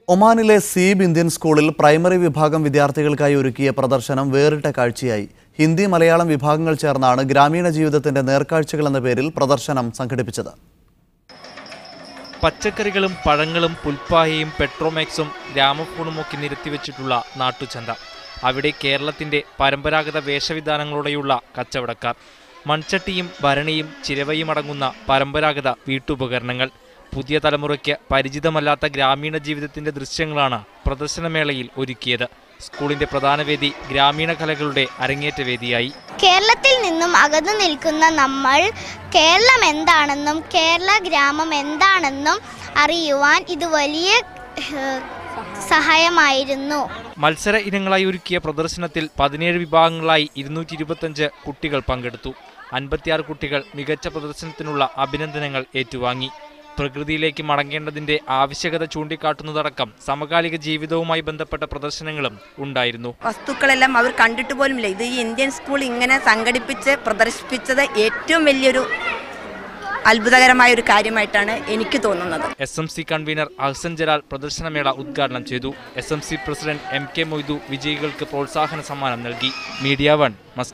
ഒമാനിലെ Seeb Indian സ്കൂളിൽ primary വിഭാഗം വിദ്യാർത്ഥികൾക്കായി ഒരുക്കിയ പ്രദർശനം വേറിട്ട കാഴ്ചയായി. ഹിന്ദി മലയാളം വിഭാഗങ്ങൾ ചേർന്നാണ് ഗ്രാമീണ ജീവിതത്തിന്റെ നേർക്കാഴ്ചകൾ എന്ന പേരിൽ പ്രദർശനം സംഘടിപ്പിച്ചത്. പച്ചക്കറികളും പഴങ്ങളും പുൽപ്പായയും പെട്രോമാക്സും ഗ്രാമഫോണുമൊക്കെ നിരത്തിവെച്ചിട്ടുള്ള നാട്ടുചന്ത. അവിടെ കേരളത്തിന്റെ പരമ്പരാഗത വേഷവിധാനങ്ങളോടെയുള്ള കച്ചവടക്കാർ. മൺചട്ടിയും ഭരണിയും ചിരവയും അടങ്ങുന്ന പരമ്പരാഗത വീട്ടുപകരണങ്ങൾ. പുതിയ തലമുറയ്ക്ക് പരിചിതമല്ലാത്ത ഗ്രാമീണ ജീവിതത്തിന്റെ ദൃശ്യങ്ങളാണ് പ്രദർശനമേളയിൽ ഒരുക്കിയത്. സ്കൂളിന്റെ പ്രധാന വേദി ഗ്രാമീണ കലകളുടെ അരങ്ങേറ്റ വേദിയായി. കേരളത്തിൽ നിന്നും അകന്നു നിൽക്കുന്ന നമ്മൾ കേരളം എന്താണെന്നും കേരള ഗ്രാമം എന്താണെന്നും അറിയുവാൻ ഇത് വലിയ സഹായമായിരുന്നു. മത്സര ഇനങ്ങളായി ഒരുക്കിയ പ്രദർശനത്തിൽ 17 വിഭാഗങ്ങളായി 225 കുട്ടികൾ പങ്കെടുത്തു. 56 കുട്ടികൾ മികച്ച പ്രദർശനത്തിനുള്ള അഭിനന്ദനങ്ങൾ ഏറ്റുവാങ്ങി. പ്രകൃതിയിലേക്ക് മടങ്ങേണ്ടതിന്റെ ആവശ്യകത ചൂണ്ടിക്കാട്ടുന്നതടക്കം സമകാലിക ജീവിതവുമായി ബന്ധപ്പെട്ട പ്രദർശനങ്ങളും ഉണ്ടായിരുന്നു. വസ്തുക്കളെല്ലാം അവർ കണ്ടിട്ട് പോലുമില്ല. ഇത് ഈ ഇന്ത്യൻ സ്കൂൾ ഇങ്ങനെ സംഘടിപ്പിച്ച് പ്രദർശിപ്പിച്ചത് ഏറ്റവും വലിയൊരു അത്ഭുതകരമായ ഒരു കാര്യമായിട്ടാണ് എനിക്ക് തോന്നുന്നത്. SMC കൺവീനർ അഹ്സൻ ജലാൽ പ്രദർശനമേള ഉദ്ഘാടനം ചെയ്തു. SMC പ്രസിഡന്റ് MK മൊയ്തു വിജയികൾക്ക് പ്രോത്സാഹന സമ്മാനം നൽകി. Media 1 Muscat.